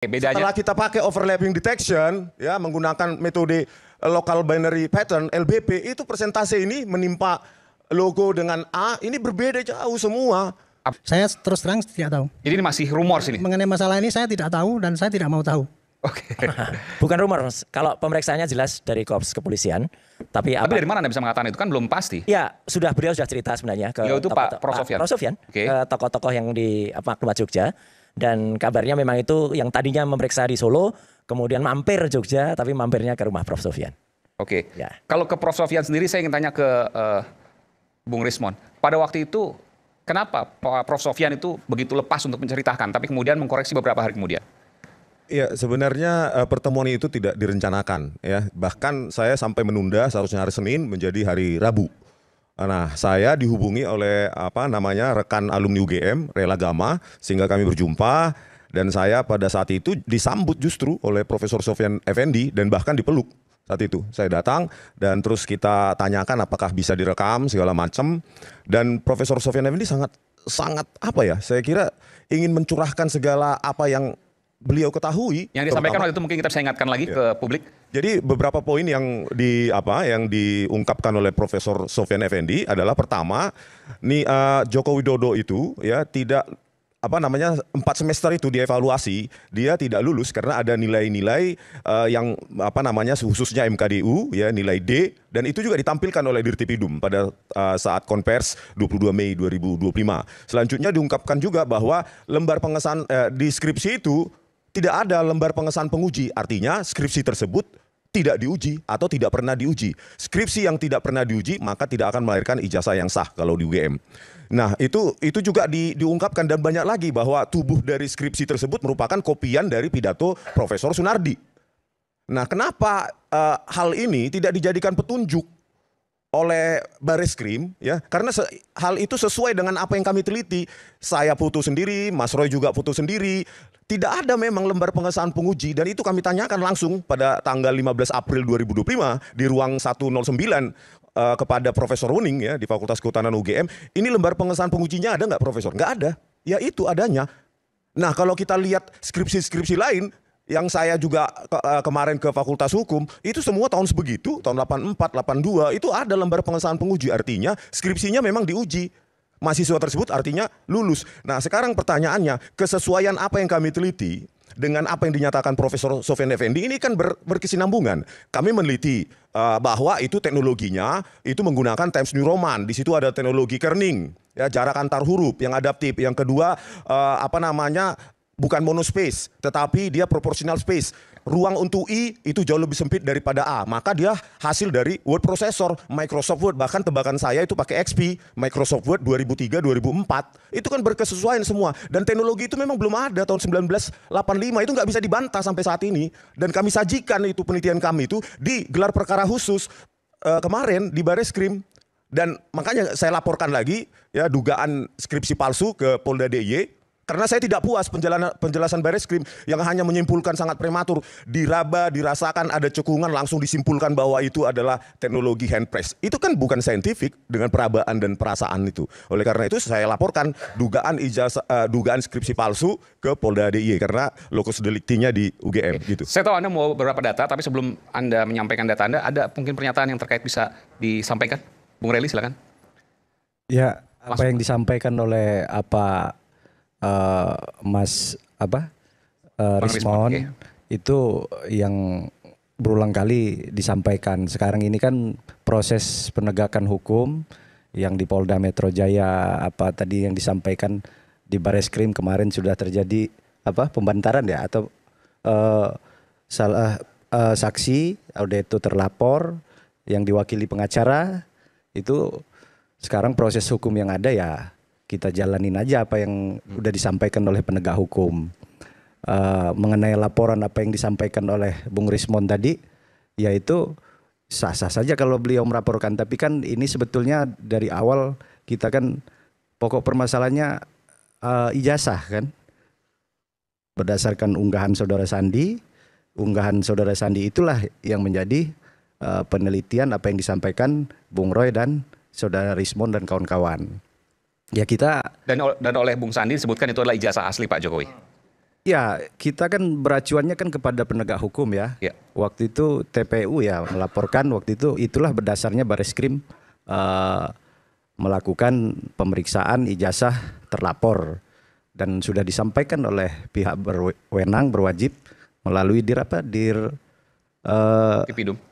Bedanya? Setelah kita pakai overlapping detection, ya menggunakan metode local binary pattern (LBP), itu persentase ini menimpa logo dengan A ini berbeda jauh semua. Saya terus terang tidak tahu. Jadi ini masih rumor sini. Mengenai masalah ini saya tidak tahu dan saya tidak mau tahu. Oke. Bukan rumor, Mas. Kalau pemeriksaannya jelas dari Korps Kepolisian. Tapi dari mana Anda bisa mengatakan itu kan belum pasti? Ya, beliau sudah cerita sebenarnya ke itu Pak Prof Sofian. Ke tokoh-tokoh yang di Maklumat Jogja. Dan kabarnya memang itu yang tadinya memeriksa di Solo, kemudian mampir Jogja, tapi mampirnya ke rumah Prof Sofian. Oke. Ya. Kalau ke Prof Sofian sendiri, saya ingin tanya ke Bung Rismon. Pada waktu itu, kenapa Prof Sofian itu begitu lepas untuk menceritakan, tapi kemudian mengkoreksi beberapa hari kemudian? Ya, sebenarnya pertemuan itu tidak direncanakan, ya. Bahkan saya sampai menunda seharusnya hari Senin menjadi hari Rabu. Nah, saya dihubungi oleh rekan alumni UGM, Rela Gama, sehingga kami berjumpa dan saya pada saat itu disambut justru oleh Profesor Sofian Effendi dan bahkan dipeluk saat itu. Saya datang dan terus kita tanyakan apakah bisa direkam segala macam dan Profesor Sofian Effendi sangat saya kira ingin mencurahkan segala apa yang beliau ketahui. Yang disampaikan waktu itu mungkin kita bisa ingatkan lagi ke publik. Jadi beberapa poin yang diungkapkan oleh Profesor Sofian Effendi adalah pertama, Joko Widodo itu ya tidak 4 semester itu dievaluasi, dia tidak lulus karena ada nilai-nilai yang khususnya MKDU ya nilai D dan itu juga ditampilkan oleh Dirtipidum pada saat konvers 22 Mei 2025. Selanjutnya diungkapkan juga bahwa lembar pengesahan di skripsi itu tidak ada lembar pengesahan penguji, artinya skripsi tersebut tidak diuji atau tidak pernah diuji. Skripsi yang tidak pernah diuji maka tidak akan melahirkan ijazah yang sah kalau di UGM. Nah itu juga diungkapkan dan banyak lagi bahwa tubuh dari skripsi tersebut merupakan kopian dari pidato Profesor Sunardi. Nah kenapa hal ini tidak dijadikan petunjuk oleh Bareskrim ya karena hal itu sesuai dengan apa yang kami teliti. Saya foto sendiri, Mas Roy juga foto sendiri. Tidak ada memang lembar pengesahan penguji dan itu kami tanyakan langsung pada tanggal 15 April 2025 di ruang 109 kepada Profesor Wuning ya di Fakultas Kehutanan UGM. Ini lembar pengesahan pengujinya ada nggak Profesor? Nggak ada. Ya itu adanya. Nah kalau kita lihat skripsi-skripsi lain yang saya juga kemarin ke Fakultas Hukum, itu semua tahun sebegitu, tahun 84, 82, itu ada lembar pengesahan penguji. Artinya skripsinya memang diuji. Mahasiswa tersebut artinya lulus. Nah sekarang pertanyaannya, kesesuaian apa yang kami teliti dengan apa yang dinyatakan Profesor Sofian Effendi ini kan berkesinambungan. Kami meneliti bahwa itu teknologinya itu menggunakan Times New Roman. Di situ ada teknologi kerning, ya, jarak antar huruf yang adaptif. Yang kedua bukan monospace, tetapi dia proportional space. Ruang untuk I itu jauh lebih sempit daripada A. Maka dia hasil dari word processor, Microsoft Word. Bahkan tebakan saya itu pakai XP, Microsoft Word 2003, 2004. Itu kan berkesesuaian semua. Dan teknologi itu memang belum ada tahun 1985. Itu nggak bisa dibantah sampai saat ini. Dan kami sajikan itu penelitian kami itu di gelar perkara khusus kemarin di Bareskrim. Dan makanya saya laporkan lagi ya dugaan skripsi palsu ke Polda DIY. Karena saya tidak puas penjelasan Bareskrim yang hanya menyimpulkan sangat prematur. Diraba, dirasakan ada cekungan langsung disimpulkan bahwa itu adalah teknologi handpress. Itu kan bukan saintifik dengan perabaan dan perasaan itu. Oleh karena itu saya laporkan dugaan skripsi palsu ke Polda DIY karena lokus deliktinya di UGM. Gitu. Saya tahu Anda mau beberapa data, tapi sebelum Anda menyampaikan data Anda, ada mungkin pernyataan yang terkait bisa disampaikan? Bung Reli silakan. Ya, apa yang disampaikan oleh Mas Rismon itu yang berulang kali disampaikan. Sekarang ini kan proses penegakan hukum yang di Polda Metro Jaya tadi yang disampaikan di Bareskrim kemarin sudah terjadi pembantaran ya atau saksi itu terlapor yang diwakili pengacara itu sekarang proses hukum yang ada ya kita jalanin aja apa yang udah disampaikan oleh penegak hukum. Mengenai laporan apa yang disampaikan oleh Bung Rismon tadi, yaitu sah-sah saja kalau beliau melaporkan. Tapi kan ini sebetulnya dari awal kita kan pokok permasalahannya ijazah kan. Berdasarkan unggahan Saudara Sandi itulah yang menjadi penelitian apa yang disampaikan Bung Roy dan Saudara Rismon dan kawan-kawan. Ya kita dan oleh Bung Sandi disebutkan itu adalah ijazah asli Pak Jokowi. Ya, kita kan beracuannya kan kepada penegak hukum ya. Ya. Waktu itu TPU ya melaporkan waktu itu itulah berdasarnya Bareskrim melakukan pemeriksaan ijazah terlapor dan sudah disampaikan oleh pihak berwenang berwajib melalui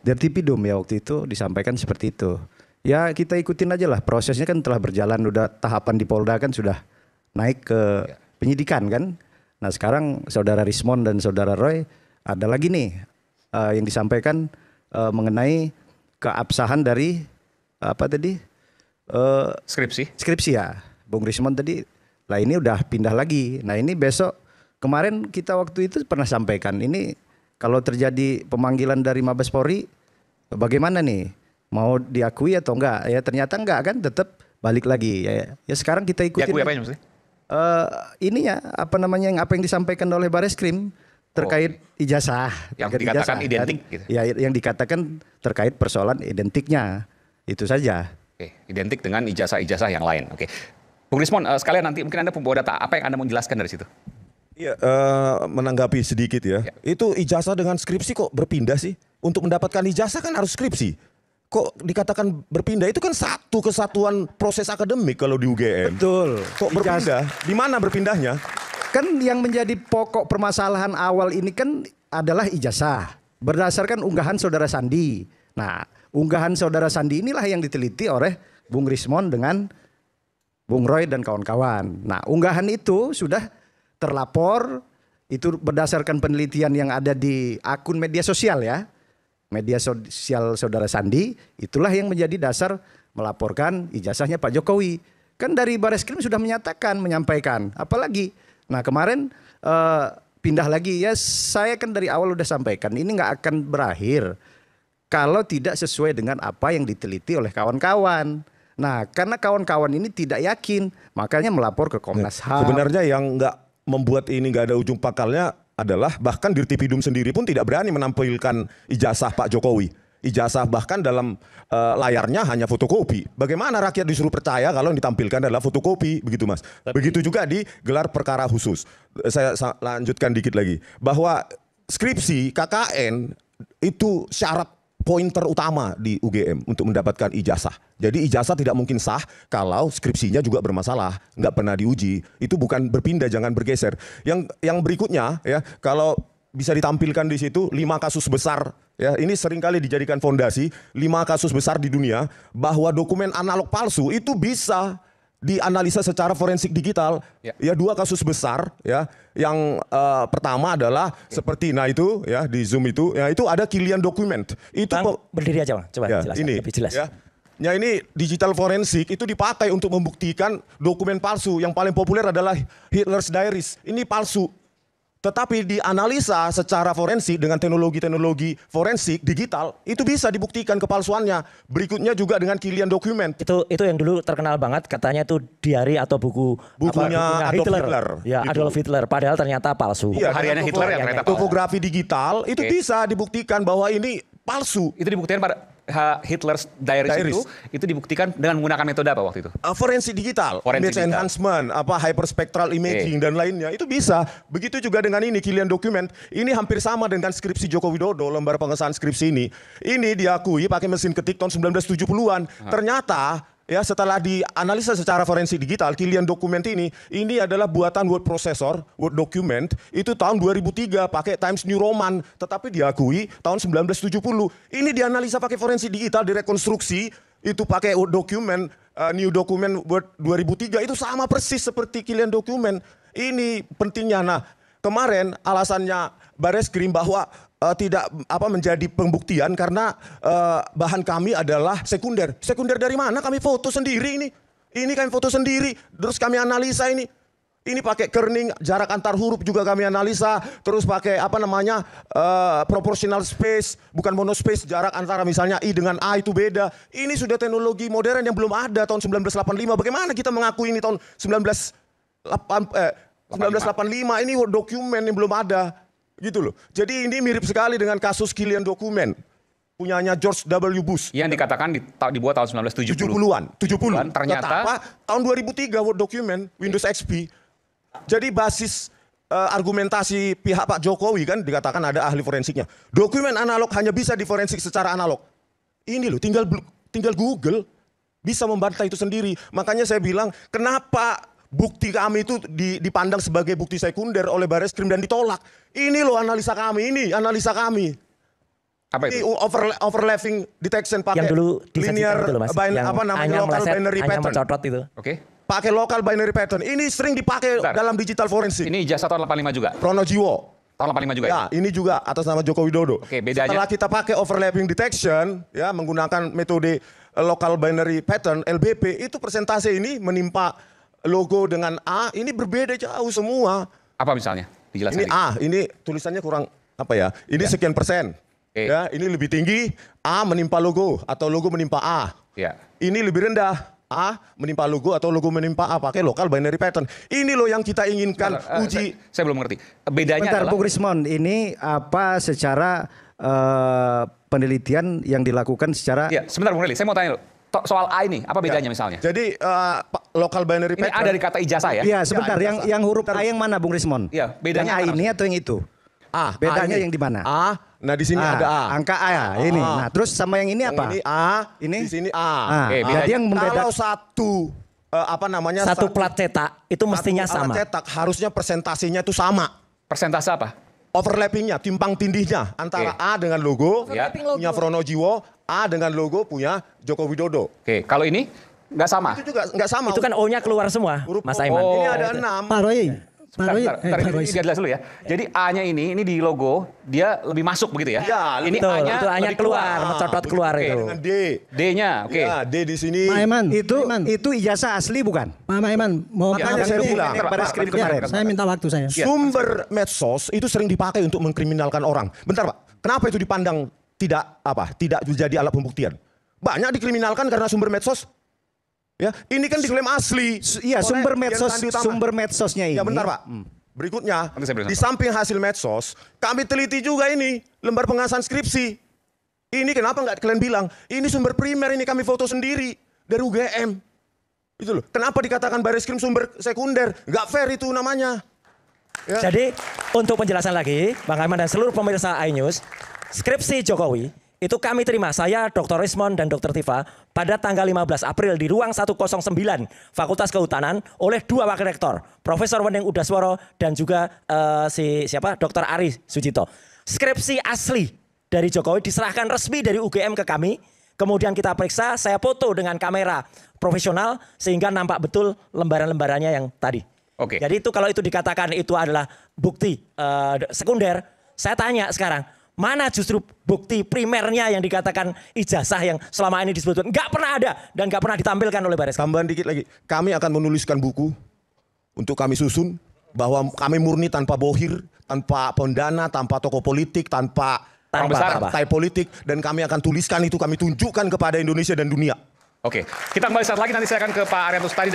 Dirtipidum ya waktu itu disampaikan seperti itu. Ya kita ikutin aja lah prosesnya kan telah berjalan udah tahapan di Polda kan sudah naik ke penyidikan kan. Nah sekarang saudara Rismon dan saudara Roy ada lagi nih yang disampaikan mengenai keabsahan dari apa tadi skripsi ya Bung Rismon tadi. Lah ini udah pindah lagi. Nah ini besok kemarin kita waktu itu pernah sampaikan ini kalau terjadi pemanggilan dari Mabes Polri bagaimana nih mau diakui atau enggak ya ternyata enggak kan tetap balik lagi ya sekarang kita ikutin. Diakui apanya maksudnya? Ininya apa yang disampaikan oleh Bareskrim terkait ijazah yang dikatakan identik gitu. Ya yang dikatakan terkait persoalan identiknya itu saja. Oke, identik dengan ijazah-ijazah yang lain. Oke. Bung Rismon, sekalian nanti mungkin Anda membawa data apa yang Anda mau jelaskan dari situ? Iya, menanggapi sedikit ya. Itu ijazah dengan skripsi kok berpindah sih? Untuk mendapatkan ijazah kan harus skripsi. Kok dikatakan berpindah? Itu kan satu kesatuan proses akademik kalau di UGM. Betul. Kok berpindah? Di mana berpindahnya? Kan yang menjadi pokok permasalahan awal ini kan adalah ijazah. Berdasarkan unggahan saudara Sandi. Nah, unggahan saudara Sandi inilah yang diteliti oleh Bung Rismon dengan Bung Roy dan kawan-kawan. Nah, unggahan itu sudah terlapor, itu berdasarkan penelitian yang ada di akun media sosial ya. Media sosial saudara Sandi, itulah yang menjadi dasar melaporkan ijazahnya Pak Jokowi. Kan dari Bareskrim sudah menyampaikan. Apalagi, nah kemarin pindah lagi ya saya kan dari awal udah sampaikan ini nggak akan berakhir kalau tidak sesuai dengan apa yang diteliti oleh kawan-kawan. Nah karena kawan-kawan ini tidak yakin, makanya melapor ke Komnas HAM. Sebenarnya yang nggak membuat ini nggak ada ujung pangkalnya adalah bahkan Dirtipidum sendiri pun tidak berani menampilkan ijazah Pak Jokowi. Ijazah bahkan dalam layarnya hanya fotokopi. Bagaimana rakyat disuruh percaya kalau yang ditampilkan adalah fotokopi, begitu Mas. Begitu juga di gelar perkara khusus. Saya lanjutkan dikit lagi. Bahwa skripsi KKN itu syarat pointer utama di UGM untuk mendapatkan ijazah. Jadi ijazah tidak mungkin sah kalau skripsinya juga bermasalah, nggak pernah diuji. Itu bukan berpindah, jangan bergeser. Yang berikutnya ya, kalau bisa ditampilkan di situ 5 kasus besar ya, ini seringkali dijadikan fondasi 5 kasus besar di dunia bahwa dokumen analog palsu itu bisa dianalisa secara forensik digital. Ya 2 kasus besar ya. Yang pertama adalah seperti itu ya di Zoom itu ya, itu ada Kilian Document. Itu Bang, berdiri aja Bang, coba ya, jelaskan ini, lebih jelas. Ya. Ya ini digital forensik itu dipakai untuk membuktikan dokumen palsu. Yang paling populer adalah Hitler's Diaries. Ini palsu. Tetapi dianalisa secara forensik dengan teknologi-teknologi forensik digital itu bisa dibuktikan kepalsuannya. Berikutnya juga dengan Kilian Document. Itu yang dulu terkenal banget katanya itu diari atau bukunya Adolf Hitler. Ya, gitu. Adolf Hitler padahal ternyata palsu. Iya, hariannya Hitler yang ternyata palsu. Topografi digital itu bisa dibuktikan bahwa ini palsu. Itu dibuktikan pada Hitler's Diaries. Itu dibuktikan dengan menggunakan metode apa waktu itu? Forensik digital, Forensik image digital. enhancement, hyperspectral imaging dan lainnya itu bisa. Begitu juga dengan ini Kilian Document. Ini hampir sama dengan skripsi Joko Widodo, lembar pengesahan skripsi ini. Ini diakui pakai mesin ketik tahun 1970-an. Ternyata ya setelah dianalisa secara forensik digital, Kilian Document ini adalah buatan word processor, word document itu tahun 2003 pakai Times New Roman, tetapi diakui tahun 1970. Ini dianalisa pakai forensik digital, direkonstruksi itu pakai word document, new document word 2003 itu sama persis seperti Kilian Document. Ini pentingnya. Nah, kemarin alasannya Bareskrim bahwa tidak menjadi pembuktian karena bahan kami adalah sekunder. Sekunder dari mana? Kami foto sendiri ini. Ini kami foto sendiri. Terus kami analisa ini. Ini pakai kerning, jarak antar huruf juga kami analisa. Terus pakai proportional space, bukan monospace, jarak antara misalnya I dengan A itu beda. Ini sudah teknologi modern yang belum ada tahun 1985. Bagaimana kita mengakui ini tahun 1985? Ini word document yang belum ada. Gitu loh. Jadi ini mirip sekali dengan kasus Kilian Document punyanya George W. Bush. Yang dikatakan dibuat tahun 1970. 70-an. Ternyata tahun 2003 Word Document Windows XP. Jadi basis argumentasi pihak Pak Jokowi kan dikatakan ada ahli forensiknya. Dokumen analog hanya bisa diforensik secara analog. Ini loh, tinggal Google bisa membantah itu sendiri. Makanya saya bilang, kenapa bukti kami itu dipandang sebagai bukti sekunder oleh Bareskrim dan ditolak. Ini loh analisa kami, Apa Ini itu? overlapping detection pakai Yang dulu linear itu loh Mas, yang apa namanya hanya local meleset, binary hanya pattern. mencodot itu. Oke. Pakai local binary pattern. Ini sering dipakai Bentar. dalam digital forensik. Ini ijazah tahun 85 juga. Pronojiwo. Tahun 85 juga ya? Ya, ini juga atas nama Joko Widodo. Oke, bedanya? Setelah kita pakai overlapping detection, ya menggunakan metode local binary pattern (LBP), itu persentase ini menimpa logo dengan A, ini berbeda jauh semua. Apa misalnya? Dijelaskan. Ini dikit. A, ini tulisannya kurang apa ya? Ini sekian persen. Oke. Ya, ini lebih tinggi A menimpa logo atau logo menimpa A. Ya. Ini lebih rendah A menimpa logo atau logo menimpa A pakai local binary pattern. Ini loh yang kita inginkan Bentar, uji. saya belum mengerti. Bedanya Bentar, adalah Bung Rismon, ini apa secara penelitian yang dilakukan secara ya, sebentar Bung Reli, saya mau tanya dulu. Soal A ini, apa bedanya misalnya? Jadi local binary Ini pattern. A dari kata ijazah ya? Iya, sebentar. Ya, yang huruf A yang mana, Bung Rismon? Iya, bedanya yang A apa ini atau yang itu? A. Bedanya A ini. yang di mana? A. Nah di sini ada A. Angka A ya, ini. A. Nah, terus sama yang ini Yang apa? Ini A. Ini? Di sini A. Ah, Oke, bedanya. jadi yang membedakan Kalau satu apa namanya? Satu plat cetak itu mestinya satu alat sama. cetak harusnya persentasenya itu sama. Persentase apa? Overlappingnya, timpang tindihnya antara Oke. A dengan logo, Ya. punya Pronojiwo, A dengan logo punya Joko Widodo. Oke, kalau ini nggak sama. Itu juga nggak sama. Itu kan O-nya keluar semua, Huruf Mas O. Aiman. Ini Oh. ada 6. Pak Roy, Pak Bentar, Roy, bentar, bentar, Pak ini Roy. dia jelas dulu ya. Jadi A-nya ini di logo, dia lebih masuk begitu ya? Ya, ini Betul, A-nya itu A-nya lebih keluar, mencodot keluar Oke. itu. Dengan D. D-nya, oke. Ya, D di sini. Pak Eman, itu ijazah asli bukan? Pak Eman, mau Makanya saya bilang, Bareskrim Pak, kemarin. saya minta waktu saya. Sumber medsos itu sering dipakai untuk mengkriminalkan orang. Bentar, Pak. Kenapa itu dipandang tidak menjadi alat pembuktian? Banyak dikriminalkan karena sumber medsos. Ya, ini kan diklaim asli. Iya, Oleh sumber Dian medsos, Sandi Utama. sumber medsosnya ini. Ya bentar, Pak. Berikutnya, Nanti saya beri di contoh. samping hasil medsos, kami teliti juga ini lembar pengasahan skripsi. Ini kenapa nggak kalian bilang? Ini sumber primer, ini kami foto sendiri dari UGM. Itu loh. Kenapa dikatakan Bareskrim sumber sekunder? Nggak fair itu namanya. Ya. Jadi untuk penjelasan lagi, Bang Aiman dan seluruh pemirsa iNews, skripsi Jokowi itu kami terima, saya Dr. Rismon dan Dr. Tifa pada tanggal 15 April di ruang 109 Fakultas Kehutanan oleh dua wakil rektor, Profesor Wening Udasworo dan juga Dr. Ari Sujito. Skripsi asli dari Jokowi diserahkan resmi dari UGM ke kami. Kemudian kita periksa, saya foto dengan kamera profesional sehingga nampak betul lembaran-lembarannya yang tadi. Oke. Jadi itu kalau itu dikatakan itu adalah bukti sekunder, saya tanya sekarang, mana justru bukti primernya yang dikatakan ijazah yang selama ini disebut nggak pernah ada dan nggak pernah ditampilkan oleh Bareskrim. Tambahan dikit lagi. Kami akan menuliskan buku untuk kami susun bahwa kami murni tanpa bohir, tanpa pendana, tanpa tokoh politik, tanpa Tanpa partai politik, dan kami akan tuliskan itu, kami tunjukkan kepada Indonesia dan dunia. Oke, kita kembali saat lagi, nanti saya akan ke Pak Arianto Sutadi.